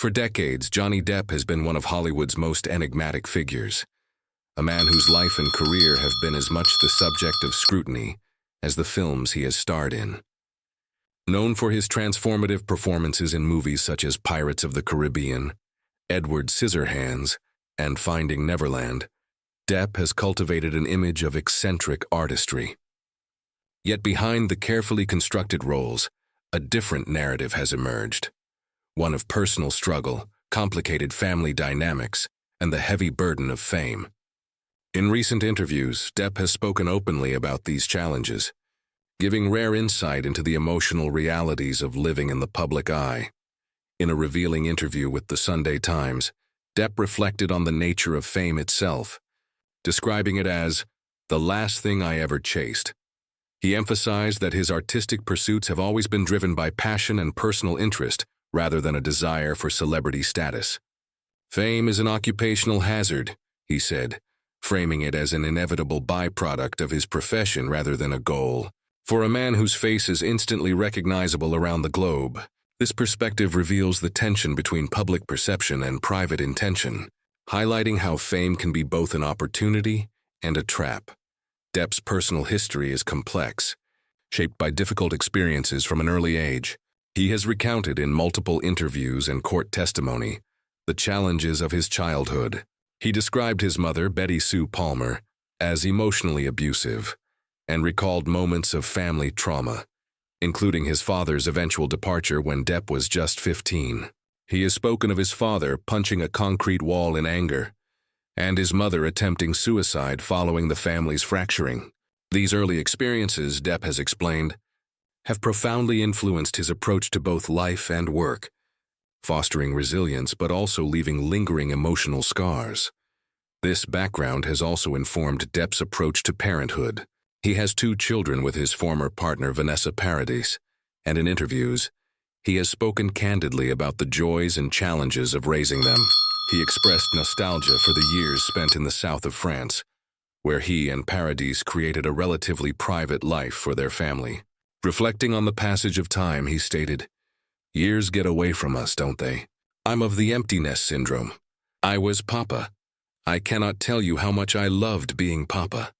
For decades, Johnny Depp has been one of Hollywood's most enigmatic figures, a man whose life and career have been as much the subject of scrutiny as the films he has starred in. Known for his transformative performances in movies such as Pirates of the Caribbean, Edward Scissorhands, and Finding Neverland, Depp has cultivated an image of eccentric artistry. Yet behind the carefully constructed roles, a different narrative has emerged. One of personal struggle, complicated family dynamics, and the heavy burden of fame. In recent interviews, Depp has spoken openly about these challenges, giving rare insight into the emotional realities of living in the public eye. In a revealing interview with the Sunday Times, Depp reflected on the nature of fame itself, describing it as the last thing I ever chased. He emphasized that his artistic pursuits have always been driven by passion and personal interest rather than a desire for celebrity status. Fame is an occupational hazard, he said, framing it as an inevitable byproduct of his profession rather than a goal. For a man whose face is instantly recognizable around the globe, this perspective reveals the tension between public perception and private intention, highlighting how fame can be both an opportunity and a trap. Depp's personal history is complex, shaped by difficult experiences from an early age. He has recounted in multiple interviews and court testimony the challenges of his childhood. He described his mother, Betty Sue Palmer, as emotionally abusive, and recalled moments of family trauma, including his father's eventual departure when Depp was just 15. He has spoken of his father punching a concrete wall in anger, and his mother attempting suicide following the family's fracturing. These early experiences, Depp has explained, have profoundly influenced his approach to both life and work, fostering resilience but also leaving lingering emotional scars. This background has also informed Depp's approach to parenthood. He has 2 children with his former partner Vanessa Paradis, and in interviews, he has spoken candidly about the joys and challenges of raising them. He expressed nostalgia for the years spent in the south of France, where he and Paradis created a relatively private life for their family. Reflecting on the passage of time, he stated, "Years get away from us, don't they? I'm of the empty nest syndrome. I was Papa. I cannot tell you how much I loved being Papa."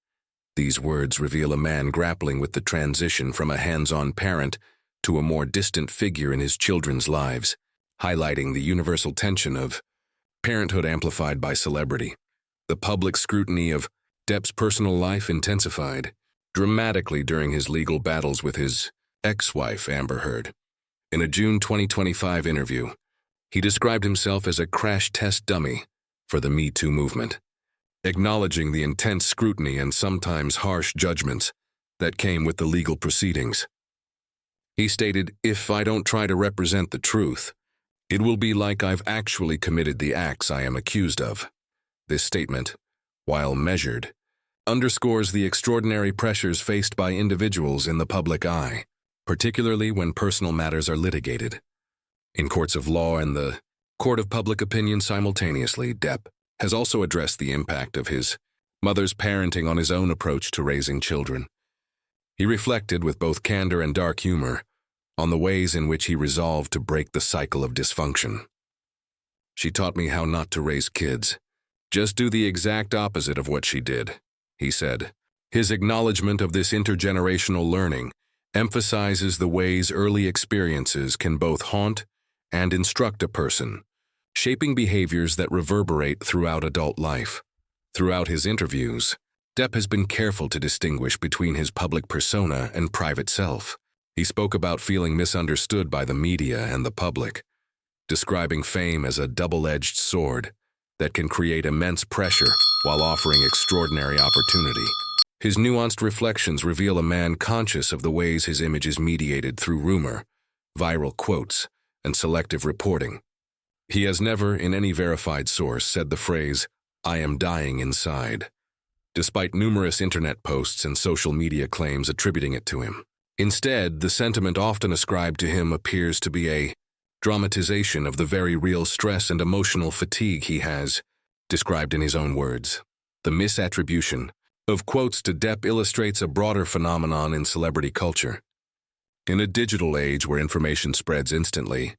These words reveal a man grappling with the transition from a hands-on parent to a more distant figure in his children's lives, highlighting the universal tension of parenthood amplified by celebrity. The public scrutiny of Depp's personal life intensified dramatically during his legal battles with his ex-wife, Amber Heard. In a June 2025 interview, he described himself as a crash test dummy for the Me Too movement, acknowledging the intense scrutiny and sometimes harsh judgments that came with the legal proceedings. He stated, "If I don't try to represent the truth, it will be like I've actually committed the acts I am accused of." This statement, while measured, underscores the extraordinary pressures faced by individuals in the public eye, particularly when personal matters are litigated. In courts of law and the court of public opinion simultaneously, Depp has also addressed the impact of his mother's parenting on his own approach to raising children. He reflected with both candor and dark humor on the ways in which he resolved to break the cycle of dysfunction. "She taught me how not to raise kids. Just do the exact opposite of what she did," he said. His acknowledgement of this intergenerational learning emphasizes the ways early experiences can both haunt and instruct a person, shaping behaviors that reverberate throughout adult life. Throughout his interviews, Depp has been careful to distinguish between his public persona and private self. He spoke about feeling misunderstood by the media and the public, describing fame as a double-edged sword that can create immense pressure while offering extraordinary opportunity. His nuanced reflections reveal a man conscious of the ways his image is mediated through rumor, viral quotes, and selective reporting. He has never, in any verified source, said the phrase, "I am dying inside," despite numerous internet posts and social media claims attributing it to him. Instead, the sentiment often ascribed to him appears to be a dramatization of the very real stress and emotional fatigue he has, described in his own words. The misattribution of quotes to Depp illustrates a broader phenomenon in celebrity culture. In a digital age where information spreads instantly,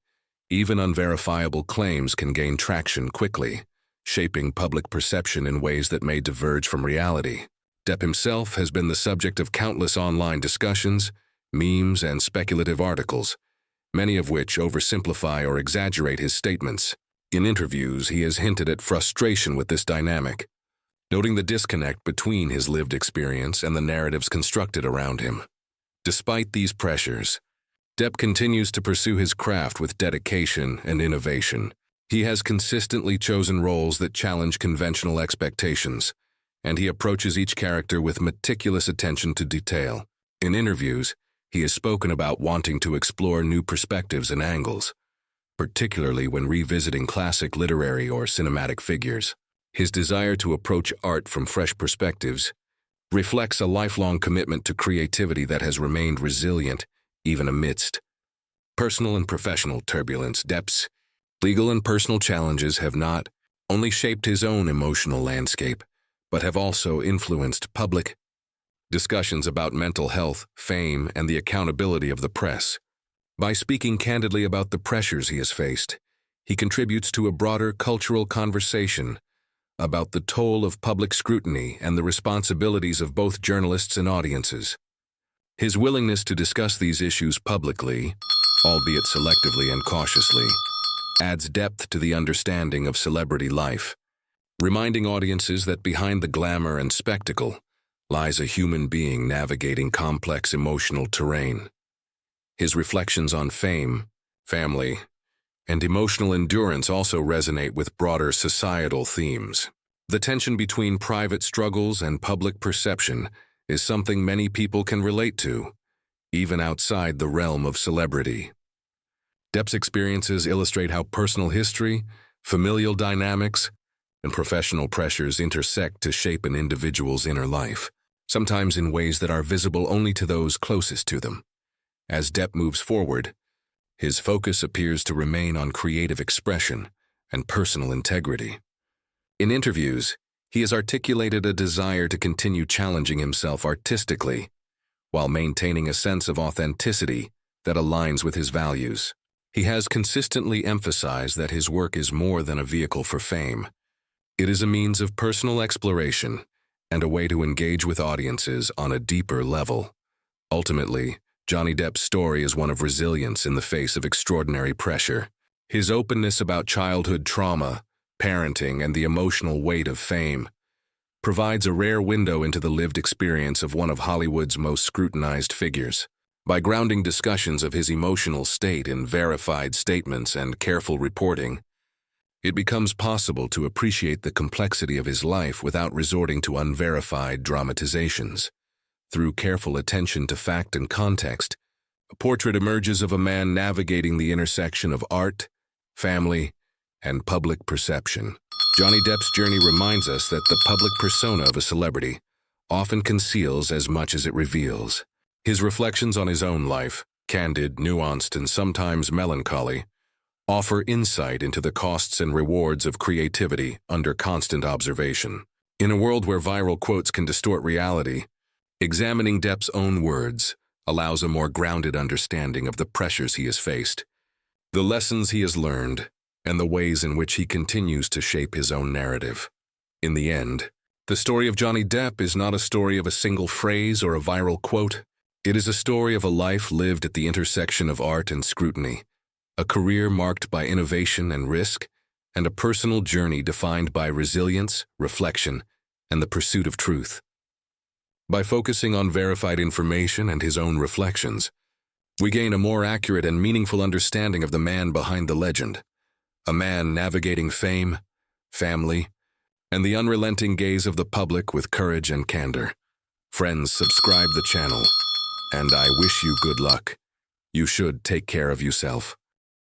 Even unverifiable claims can gain traction quickly, shaping public perception in ways that may diverge from reality. Depp himself has been the subject of countless online discussions, memes, and speculative articles, many of which oversimplify or exaggerate his statements. In interviews, he has hinted at frustration with this dynamic, noting the disconnect between his lived experience and the narratives constructed around him. Despite these pressures, Depp continues to pursue his craft with dedication and innovation. He has consistently chosen roles that challenge conventional expectations, and he approaches each character with meticulous attention to detail. In interviews, he has spoken about wanting to explore new perspectives and angles, particularly when revisiting classic literary or cinematic figures. His desire to approach art from fresh perspectives reflects a lifelong commitment to creativity that has remained resilient even amidst personal and professional turbulence. Depp's legal and personal challenges have not only shaped his own emotional landscape, but have also influenced public discussions about mental health, fame, and the accountability of the press. By speaking candidly about the pressures he has faced, he contributes to a broader cultural conversation about the toll of public scrutiny and the responsibilities of both journalists and audiences. His willingness to discuss these issues publicly, albeit selectively and cautiously, adds depth to the understanding of celebrity life, reminding audiences that behind the glamour and spectacle lies a human being navigating complex emotional terrain. His reflections on fame, family, and emotional endurance also resonate with broader societal themes. The tension between private struggles and public perception is something many people can relate to, even outside the realm of celebrity. Depp's experiences illustrate how personal history, familial dynamics, and professional pressures intersect to shape an individual's inner life, sometimes in ways that are visible only to those closest to them. As Depp moves forward, his focus appears to remain on creative expression and personal integrity. In interviews, he has articulated a desire to continue challenging himself artistically, while maintaining a sense of authenticity that aligns with his values. He has consistently emphasized that his work is more than a vehicle for fame. It is a means of personal exploration and a way to engage with audiences on a deeper level. Ultimately, Johnny Depp's story is one of resilience in the face of extraordinary pressure. His openness about childhood trauma, parenting, and the emotional weight of fame provides a rare window into the lived experience of one of Hollywood's most scrutinized figures. By grounding discussions of his emotional state in verified statements and careful reporting, it becomes possible to appreciate the complexity of his life without resorting to unverified dramatizations. Through careful attention to fact and context, a portrait emerges of a man navigating the intersection of art, family, and public perception. Johnny Depp's journey reminds us that the public persona of a celebrity often conceals as much as it reveals. His reflections on his own life, candid, nuanced, and sometimes melancholy, offer insight into the costs and rewards of creativity under constant observation. In a world where viral quotes can distort reality, examining Depp's own words allows a more grounded understanding of the pressures he has faced, the lessons he has learned, and the ways in which he continues to shape his own narrative. In the end, the story of Johnny Depp is not a story of a single phrase or a viral quote. It is a story of a life lived at the intersection of art and scrutiny, a career marked by innovation and risk, and a personal journey defined by resilience, reflection, and the pursuit of truth. By focusing on verified information and his own reflections, we gain a more accurate and meaningful understanding of the man behind the legend, a man navigating fame, family, and the unrelenting gaze of the public with courage and candor. Friends, subscribe the channel, and I wish you good luck. You should take care of yourself.